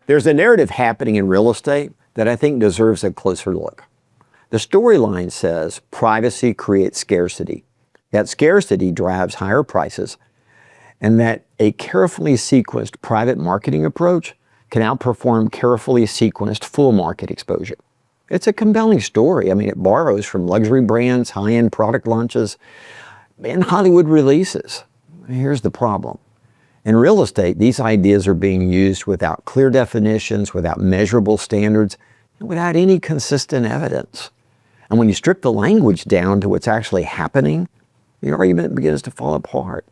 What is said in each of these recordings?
There's a narrative happening in real estate that I think deserves a closer look. The storyline says privacy creates scarcity. That scarcity drives higher prices, and that a carefully sequenced private marketing approach can outperform carefully sequenced full market exposure. It's a compelling story. I mean, it borrows from luxury brands, high-end product launches, and Hollywood releases. Here's the problem. In real estate, these ideas are being used without clear definitions, without measurable standards, and without any consistent evidence. And when you strip the language down to what's actually happening, the argument begins to fall apart.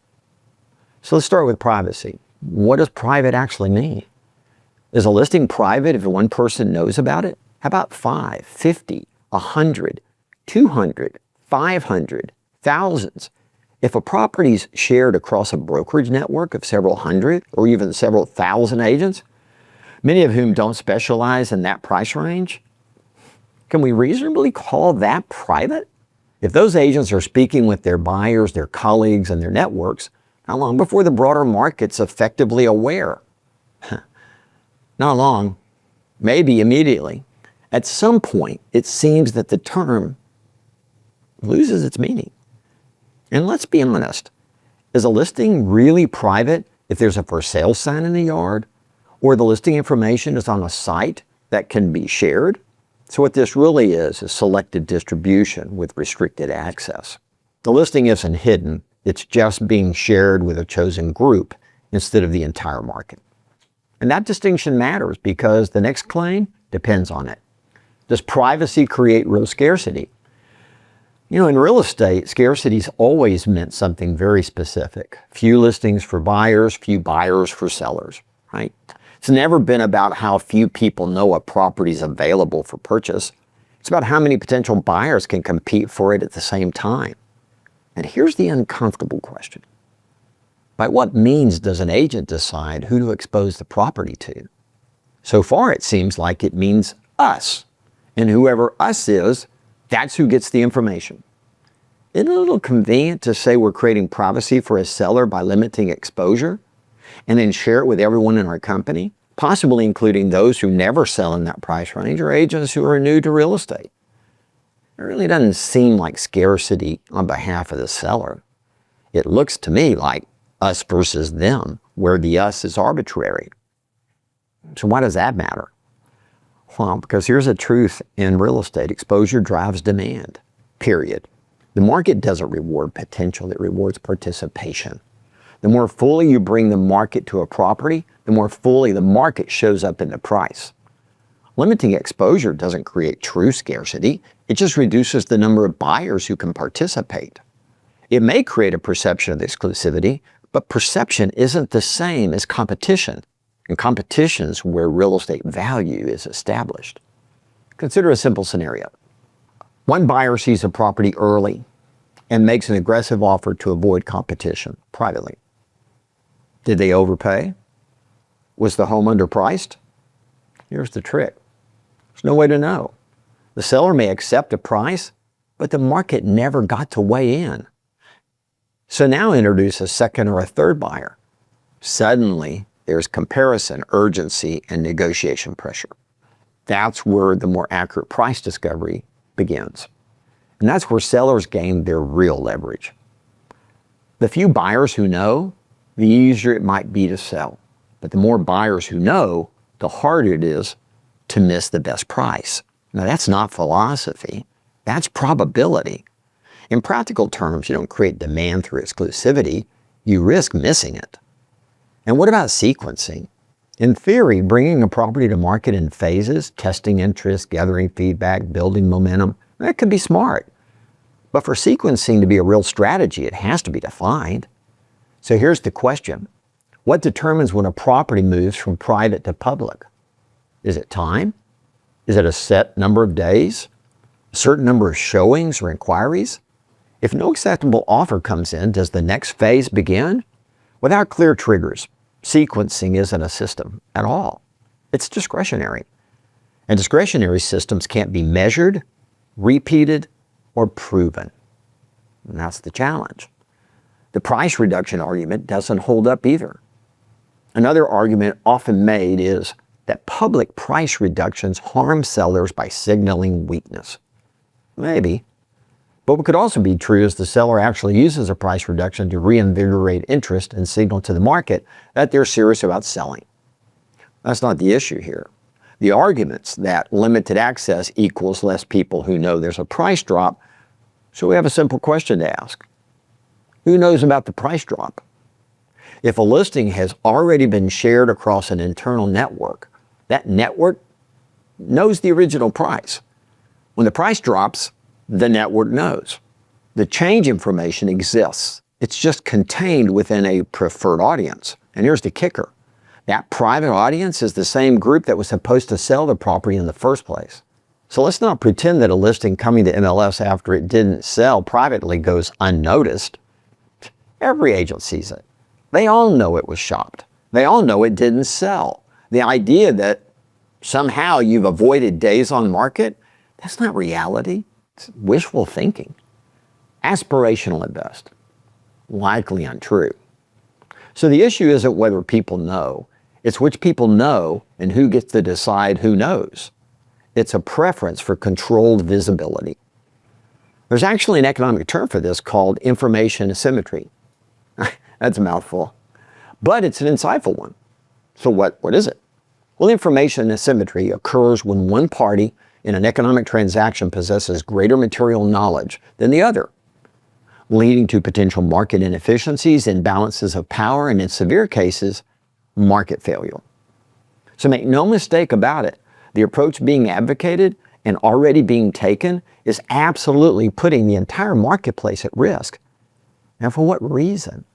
So let's start with privacy. What does private actually mean? Is a listing private if one person knows about it? How about 5, 50, 100, 200, 500, thousands? If a property is shared across a brokerage network of several hundred or even several thousand agents, many of whom don't specialize in that price range, can we reasonably call that private? If those agents are speaking with their buyers, their colleagues, and their networks, how long before the broader market's effectively aware? Not long, maybe immediately. At some point, it seems that the term loses its meaning. And let's be honest, is a listing really private if there's a for sale sign in the yard, or the listing information is on a site that can be shared? So what this really is selected distribution with restricted access. The listing isn't hidden, it's just being shared with a chosen group instead of the entire market. And that distinction matters because the next claim depends on it. Does privacy create real scarcity? You know, in real estate, scarcity's always meant something very specific. Few listings for buyers, few buyers for sellers, right? It's never been about how few people know a property is available for purchase. It's about how many potential buyers can compete for it at the same time. And here's the uncomfortable question. By what means does an agent decide who to expose the property to? So far, it seems like it means us. And whoever us is, that's who gets the information. Isn't it a little convenient to say we're creating privacy for a seller by limiting exposure and then share it with everyone in our company, possibly including those who never sell in that price range or agents who are new to real estate? It really doesn't seem like scarcity on behalf of the seller. It looks to me like us versus them, where the us is arbitrary. So why does that matter? Well, because here's a truth in real estate. Exposure drives demand, period. The market doesn't reward potential, it rewards participation. The more fully you bring the market to a property, the more fully the market shows up in the price. Limiting exposure doesn't create true scarcity. It just reduces the number of buyers who can participate. It may create a perception of exclusivity, but perception isn't the same as competition. And competition is where real estate value is established. Consider a simple scenario. One buyer sees a property early and makes an aggressive offer to avoid competition privately. Did they overpay? Was the home underpriced? Here's the trick. There's no way to know. The seller may accept a price, but the market never got to weigh in. So now introduce a second or a third buyer. Suddenly, there's comparison, urgency, and negotiation pressure. That's where the more accurate price discovery begins. And that's where sellers gain their real leverage. The few buyers who know, the easier it might be to sell. But the more buyers who know, the harder it is to miss the best price. Now, that's not philosophy. That's probability. In practical terms, you don't create demand through exclusivity. You risk missing it. And what about sequencing? In theory, bringing a property to market in phases, testing interest, gathering feedback, building momentum, that could be smart. But for sequencing to be a real strategy, it has to be defined. So here's the question. What determines when a property moves from private to public? Is it time? Is it a set number of days? A certain number of showings or inquiries? If no acceptable offer comes in, does the next phase begin? Without clear triggers, sequencing isn't a system at all. It's discretionary. And discretionary systems can't be measured, repeated, or proven. And that's the challenge. The price reduction argument doesn't hold up either. Another argument often made is that public price reductions harm sellers by signaling weakness? Maybe. But what could also be true is the seller actually uses a price reduction to reinvigorate interest and signal to the market that they're serious about selling. That's not the issue here. The arguments that limited access equals less people who know there's a price drop, so we have a simple question to ask. Who knows about the price drop? If a listing has already been shared across an internal network, that network knows the original price. When the price drops, the network knows. The change information exists. It's just contained within a preferred audience. And here's the kicker. That private audience is the same group that was supposed to sell the property in the first place. So let's not pretend that a listing coming to MLS after it didn't sell privately goes unnoticed. Every agent sees it. They all know it was shopped. They all know it didn't sell. The idea that somehow you've avoided days on market, that's not reality. It's wishful thinking. Aspirational at best. Likely untrue. So the issue isn't whether people know. It's which people know and who gets to decide who knows. It's a preference for controlled visibility. There's actually an economic term for this called information asymmetry. That's a mouthful. But it's an insightful one. So what is it? Well, information asymmetry occurs when one party in an economic transaction possesses greater material knowledge than the other, leading to potential market inefficiencies, imbalances of power, and in severe cases, market failure. So make no mistake about it, the approach being advocated and already being taken is absolutely putting the entire marketplace at risk. And for what reason?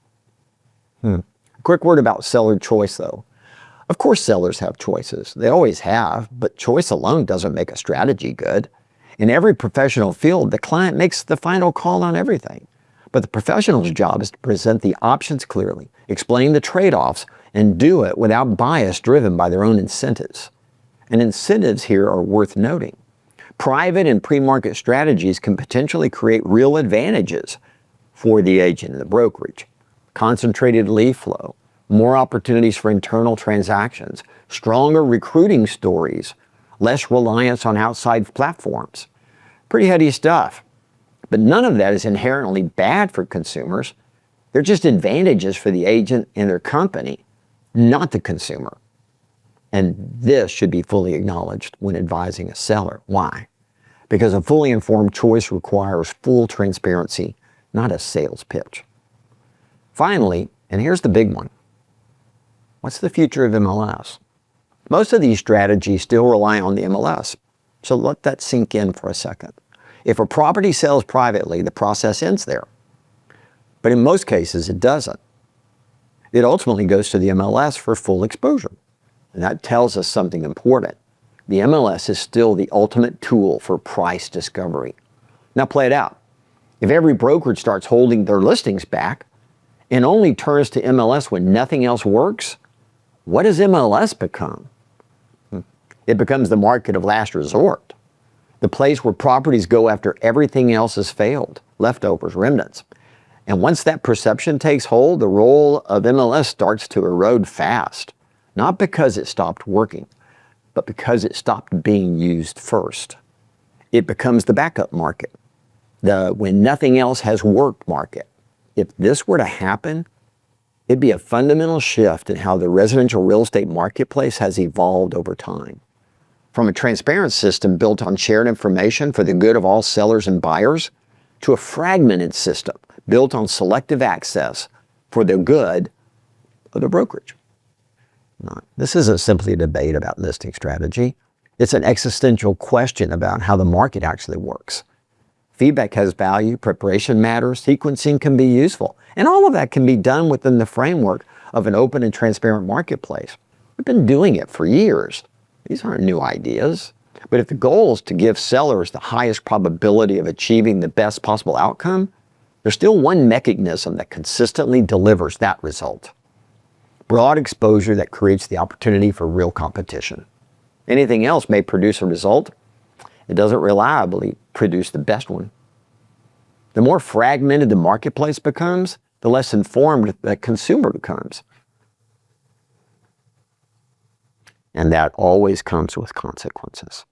A quick word about seller choice, though. Of course, sellers have choices. They always have, but choice alone doesn't make a strategy good. In every professional field, the client makes the final call on everything. But the professional's job is to present the options clearly, explain the trade-offs, and do it without bias driven by their own incentives. And incentives here are worth noting. Private and pre-market strategies can potentially create real advantages for the agent and the brokerage. Concentrated lead flow, more opportunities for internal transactions, stronger recruiting stories, less reliance on outside platforms. Pretty heady stuff. But none of that is inherently bad for consumers. They're just advantages for the agent and their company, not the consumer. And this should be fully acknowledged when advising a seller. Why? Because a fully informed choice requires full transparency, not a sales pitch. Finally, and here's the big one, what's the future of MLS? Most of these strategies still rely on the MLS, so let that sink in for a second. If a property sells privately, the process ends there. But in most cases, it doesn't. It ultimately goes to the MLS for full exposure. And that tells us something important. The MLS is still the ultimate tool for price discovery. Now play it out. If every brokerage starts holding their listings back and only turns to MLS when nothing else works, what does MLS become? It becomes the market of last resort. The place where properties go after everything else has failed, leftovers, remnants. And once that perception takes hold, the role of MLS starts to erode fast. Not because it stopped working, but because it stopped being used first. It becomes the backup market, the when nothing else has worked market. If this were to happen, it'd be a fundamental shift in how the residential real estate marketplace has evolved over time. From a transparent system built on shared information for the good of all sellers and buyers, to a fragmented system built on selective access for the good of the brokerage. This isn't simply a debate about listing strategy. It's an existential question about how the market actually works. Feedback has value, preparation matters, sequencing can be useful, and all of that can be done within the framework of an open and transparent marketplace. We've been doing it for years. These aren't new ideas. But if the goal is to give sellers the highest probability of achieving the best possible outcome, there's still one mechanism that consistently delivers that result. Broad exposure that creates the opportunity for real competition. Anything else may produce a result. It doesn't reliably produce the best one. The more fragmented the marketplace becomes, the less informed the consumer becomes. And that always comes with consequences.